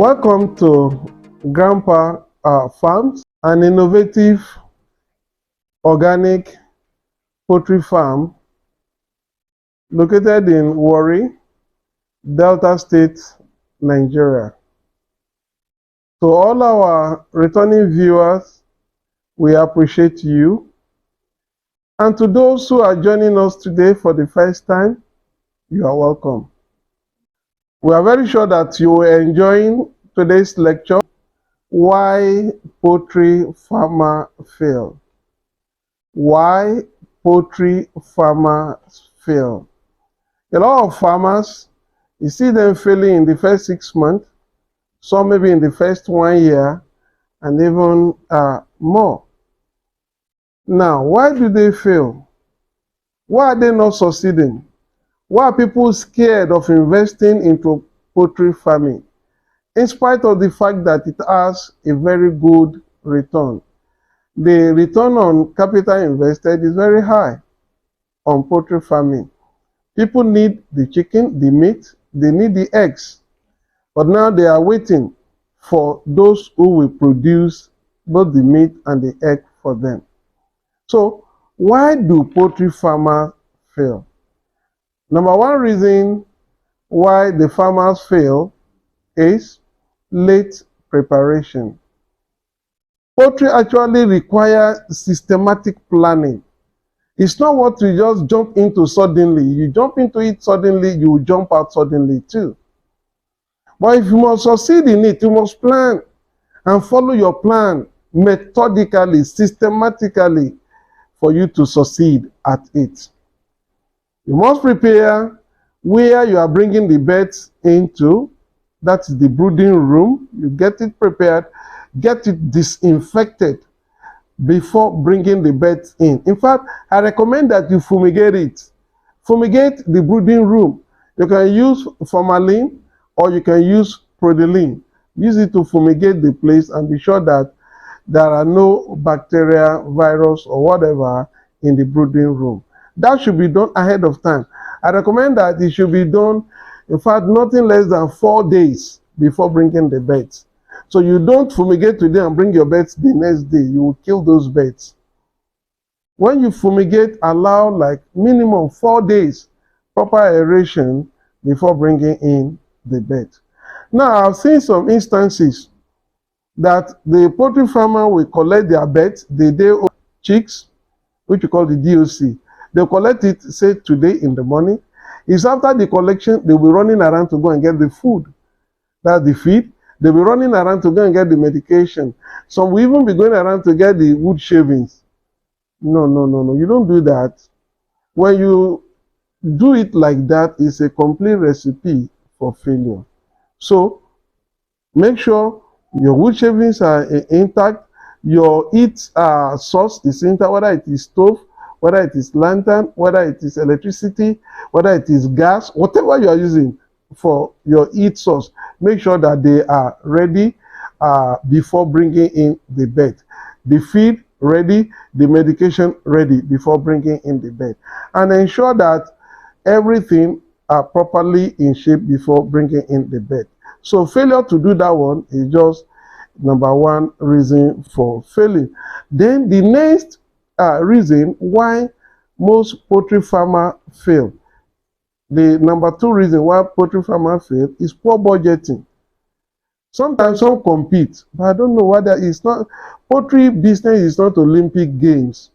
Welcome to Grandpa Farms, an innovative organic poultry farm located in Warri, Delta State, Nigeria. To all our returning viewers, we appreciate you. And to those who are joining us today for the first time, you are welcome. We are very sure that you are enjoying today's lecture, Why Poultry Farmers Fail. Why poultry farmers fail. A lot of farmers, you see them failing in the first 6 months, some maybe in the first 1 year, and even more. Now, why do they fail? Why are they not succeeding? Why are people scared of investing into poultry farming, in spite of the fact that it has a very good return? The return on capital invested is very high on poultry farming. People need the chicken, the meat, they need the eggs. But now they are waiting for those who will produce both the meat and the egg for them. So, why do poultry farmers fail? Number one reason why the farmers fail is late preparation. Poultry actually requires systematic planning. It's not what you just jump into suddenly. You jump into it suddenly, you will jump out suddenly too. But if you must succeed in it, you must plan and follow your plan methodically, systematically, for you to succeed at it. You must prepare where you are bringing the birds into. That's the brooding room. You get it prepared, get it disinfected before bringing the birds in. In fact, I recommend that you fumigate it. Fumigate the brooding room. You can use formalin or you can use prodeline. Use it to fumigate the place and be sure that there are no bacteria, virus, or whatever in the brooding room. That should be done ahead of time. I recommend that it should be done, in fact, nothing less than 4 days before bringing the birds. So you don't fumigate today and bring your birds the next day. You will kill those birds. When you fumigate, allow like minimum 4 days proper aeration before bringing in the birds. Now, I've seen some instances that the poultry farmer will collect their birds, the day-old chicks, which we call the DOC. They'll collect it, say, today in the morning. It's after the collection, they'll be running around to go and get the food. That's the feed. They'll be running around to go and get the medication. Some will even be going around to get the wood shavings. No. You don't do that. When you do it like that, it's a complete recipe for failure. So, make sure your wood shavings are intact, your heat source is intact, whether it is stove, whether it is lantern, whether it is electricity, whether it is gas, whatever you are using for your heat source, make sure that they are ready before bringing in the bed. The feed ready, the medication ready before bringing in the bed. And ensure that everything are properly in shape before bringing in the bed. So failure to do that one is just number one reason for failing. Then the next reason why most poultry farmers fail, the number two reason why poultry farmers fail is poor budgeting. Sometimes some compete, but I don't know whether it's not, poultry business is not Olympic Games.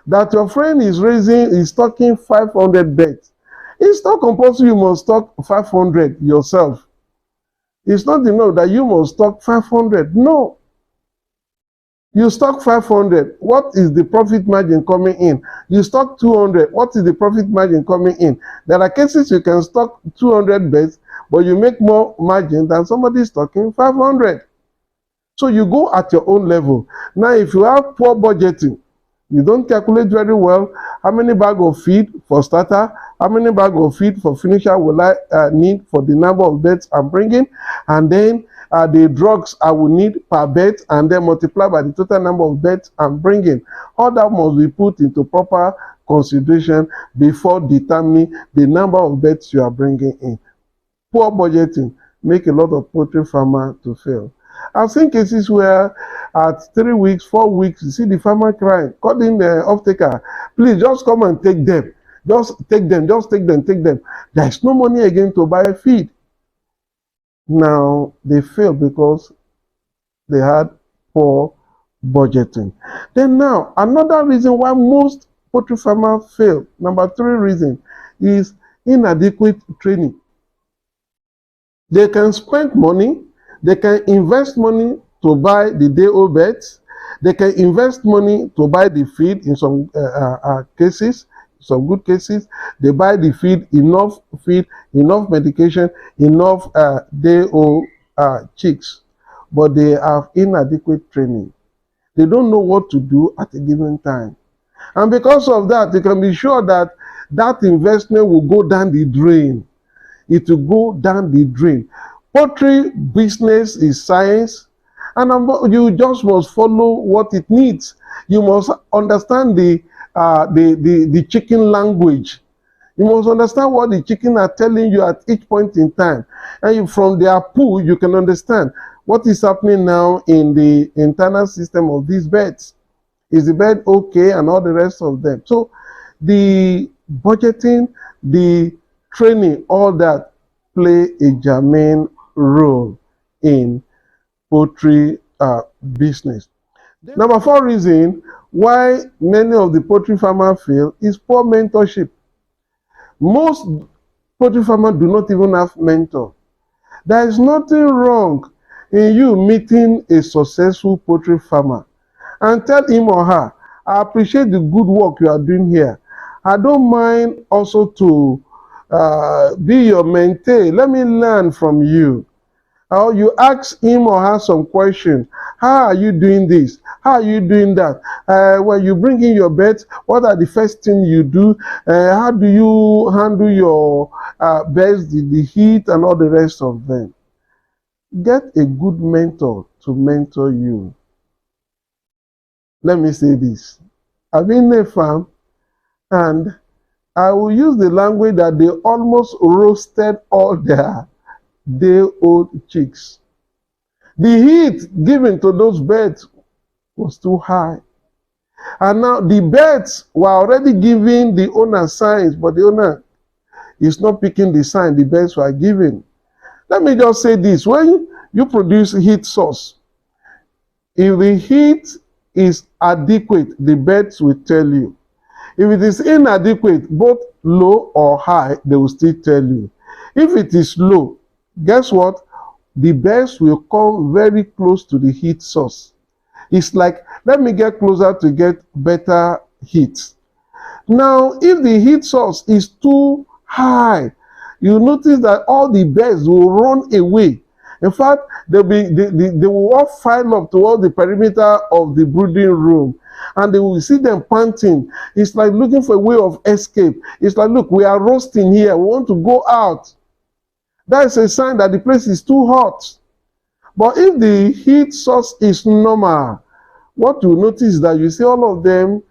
That your friend is stocking 500 birds. It's not compulsory you must stock 500 yourself. It's not enough that you must stock 500. No. You stock 500. What is the profit margin coming in? You stock 200. What is the profit margin coming in? There are cases you can stock 200 birds, but you make more margin than somebody stocking 500. So you go at your own level. Now, if you have poor budgeting, you don't calculate very well how many bags of feed for starter, how many bags of feed for finisher will I need for the number of birds I'm bringing, and then the drugs I will need per bed, and then multiply by the total number of beds I'm bringing. All that must be put into proper consideration before determining the number of beds you are bringing in. Poor budgeting make a lot of poultry farmers to fail. I've seen cases where at 3 weeks, 4 weeks, you see the farmer crying, calling the off-taker, please just come and take them. Just take them, just take them, take them. There's no money again to buy feed. Now, they fail because they had poor budgeting. Then now, another reason why most poultry farmers fail, number 3 reason, is inadequate training. They can spend money, they can invest money to buy the day-old birds, they can invest money to buy the feed in some cases, some good cases. They buy the feed, enough medication, enough day-old chicks, but they have inadequate training. They don't know what to do at a given time. And because of that, you can be sure that that investment will go down the drain. It will go down the drain. Poultry business is science, and you just must follow what it needs. You must understand the chicken language. You must understand what the chicken are telling you at each point in time. And from their poo, you can understand what is happening now in the internal system of these birds. Is the bird okay, and all the rest of them. So the budgeting, the training, all that play a germane role in poultry business. Number 4 reason why many of the poultry farmers fail is poor mentorship. Most poultry farmers do not even have mentor. There is nothing wrong in you meeting a successful poultry farmer and tell him or her, I appreciate the good work you are doing here. I don't mind also to be your mentee. Let me learn from you. Or you ask him or her some questions. How are you doing this? How are you doing that? When you bring in your birds, what are the first things you do? How do you handle your birds, the heat and all the rest of them? Get a good mentor to mentor you. Let me say this. I've been in a farm, and I will use the language that they almost roasted all their day-old chicks. The heat given to those birds was too high. And now the birds were already giving the owner signs, but the owner is not picking the sign the birds were giving. Let me just say this. When you produce heat source, if the heat is adequate, the birds will tell you. If it is inadequate, both low or high, they will still tell you. If it is low, guess what? The birds will come very close to the heat source. It's like, let me get closer to get better heat. Now, if the heat source is too high, you notice that all the birds will run away. In fact, they will all file up towards the perimeter of the brooding room, and they will see them panting. It's like looking for a way of escape. It's like, look, we are roasting here. We want to go out. That is a sign that the place is too hot. But if the heat source is normal, what you notice is that you see all of them,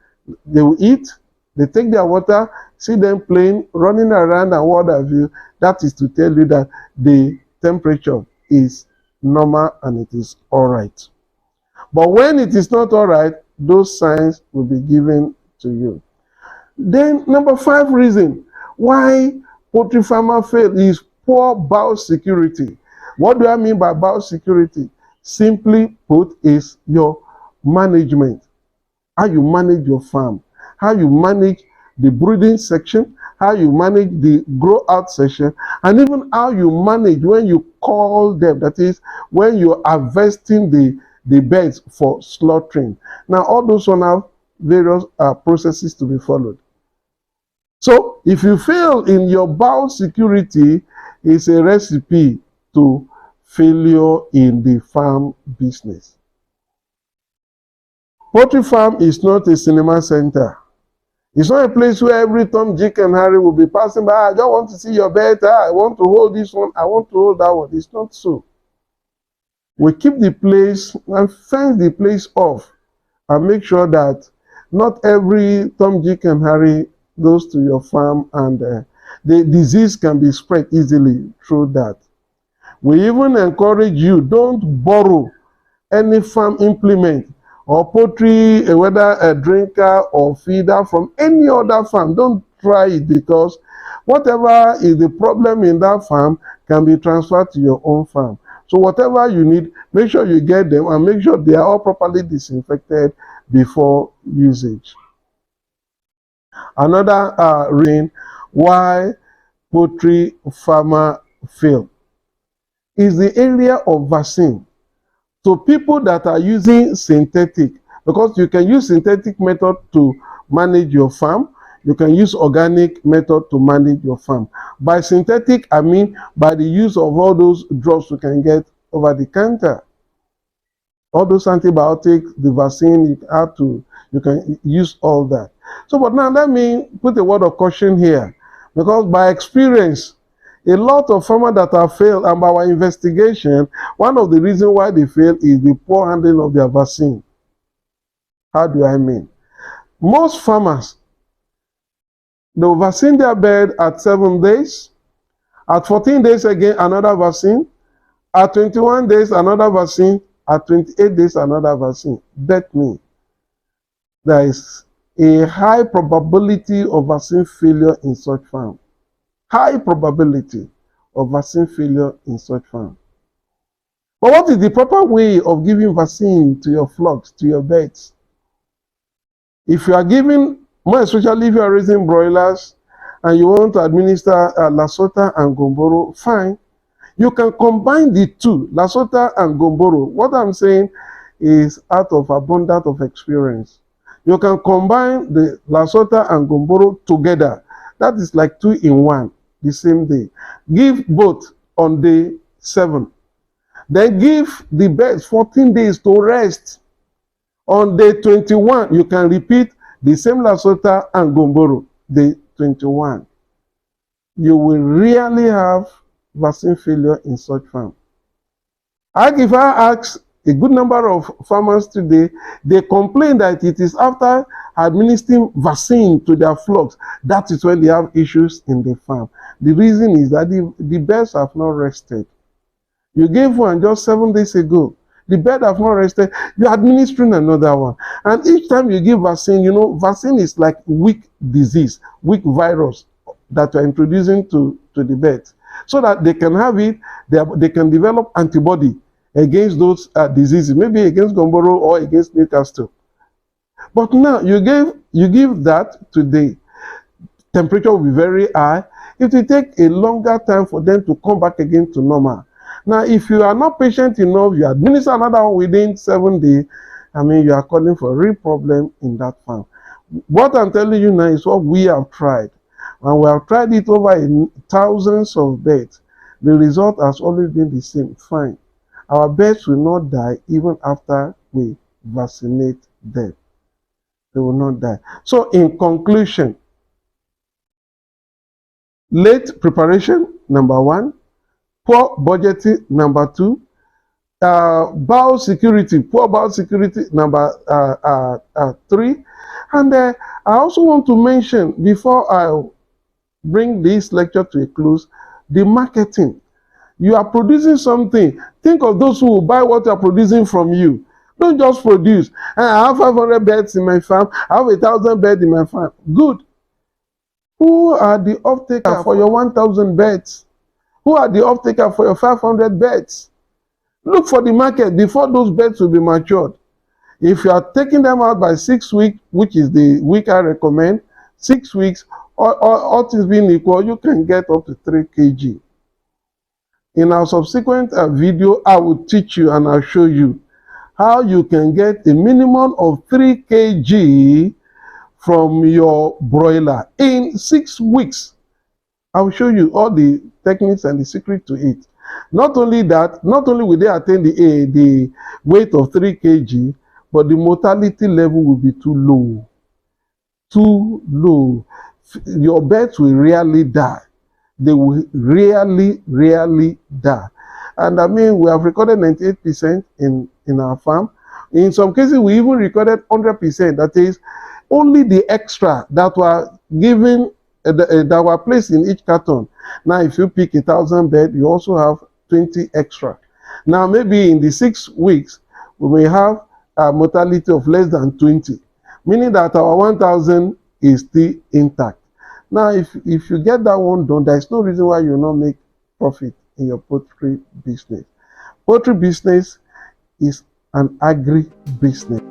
they will eat, they take their water, see them playing, running around and what have you. That is to tell you that the temperature is normal and it is all right. But when it is not all right, those signs will be given to you. Then number 5 reason why poultry farmers fail is poor biosecurity. What do I mean by biosecurity? Simply put, is your management. How you manage your farm, how you manage the breeding section, how you manage the grow out section, and even how you manage when you call them, that is, when you're harvesting the birds for slaughtering. Now, all those one have various processes to be followed. So, if you fail in your biosecurity, it's a recipe to failure in the farm business. Poultry farm is not a cinema center. It's not a place where every Tom, Dick, and Harry will be passing by. I just want to see your bird. I want to hold this one. I want to hold that one. It's not so. We keep the place and fence the place off and make sure that not every Tom, Dick, and Harry goes to your farm, and the disease can be spread easily through that. We even encourage you, don't borrow any farm implement or poultry, whether a drinker or feeder from any other farm. Don't try it, because whatever is the problem in that farm can be transferred to your own farm. So whatever you need, make sure you get them and make sure they are all properly disinfected before usage. Another reason why poultry farmer fail is the area of vaccine. So people that are using synthetic, because you can use synthetic method to manage your farm, you can use organic method to manage your farm. By synthetic, I mean by the use of all those drugs you can get over the counter. All those antibiotics, the vaccine, you can use all that. So, but now let me put a word of caution here, because by experience, a lot of farmers that have failed, and by our investigation, one of the reasons why they fail is the poor handling of their vaccine. How do I mean? Most farmers, they will vaccine their bird at 7 days, at 14 days again, another vaccine, at 21 days, another vaccine, at 28 days, another vaccine. Bet me, there is a high probability of vaccine failure in such farm. High probability of vaccine failure in such farm. But what is the proper way of giving vaccine to your flocks, to your birds? If you are giving, more especially if you are raising broilers and you want to administer Lasota and Gomboro, fine. You can combine the two, Lasota and Gomboro. What I'm saying is out of abundance of experience. You can combine the Lasota and Gomboro together. That is like 2 in 1, the same day. Give both on day 7. Then give the birds 14 days to rest. On day 21, you can repeat the same Lasota and Gomboro, day 21. You will really have vaccine failure in such farm. If I ask a good number of farmers today, they complain that it is after administering vaccine to their flocks, that is when they have issues in the farm. The reason is that the birds have not rested. You gave one just 7 days ago. The bird have not rested. You're administering another one. And each time you give vaccine, you know, vaccine is like weak disease, weak virus that you're introducing to the birds. So that they can have it, they can develop antibody against those diseases, maybe against Gomboro or against Newcastle. But now you give that today, temperature will be very high. It will take a longer time for them to come back again to normal. Now, if you are not patient enough, you administer another one within 7 days, I mean, you are calling for a real problem in that farm. What I'm telling you now is what we have tried. And we have tried it over thousands of birds. The result has always been the same. Fine. Our birds will not die even after we vaccinate them. They will not die. So in conclusion, late preparation, number 1. Poor budgeting, number 2. Biosecurity, poor biosecurity, number 3. And I also want to mention, before I bring this lecture to a close, the marketing. You are producing something. Think of those who will buy what you are producing from you. Don't just produce. I have 500 birds in my farm. I have 1,000 birds in my farm. Good. Who are the off-taker for your 1,000 birds? Who are the off-taker for your 500 birds? Look for the market before those birds will be matured. If you are taking them out by 6 weeks, which is the week I recommend, 6 weeks, or all things being equal, you can get up to 3 kg. In our subsequent video, I will teach you and I'll show you how you can get a minimum of 3 kg from your broiler in 6 weeks. I will show you all the techniques and the secret to it. Not only that, not only will they attain the weight of 3 kg, but the mortality level will be too low. Too low. Your birds will rarely die. They will rarely die. And I mean, we have recorded 98% in our farm. In some cases, we even recorded 100%. That is, only the extra that were given, that were placed in each carton. Now, if you pick 1,000 birds, you also have 20 extra. Now, maybe in the 6 weeks, we may have a mortality of less than 20, meaning that our 1,000 is still intact. Now, if you get that one done, there is no reason why you will not make profit in your poultry business. Poultry business is an agri business.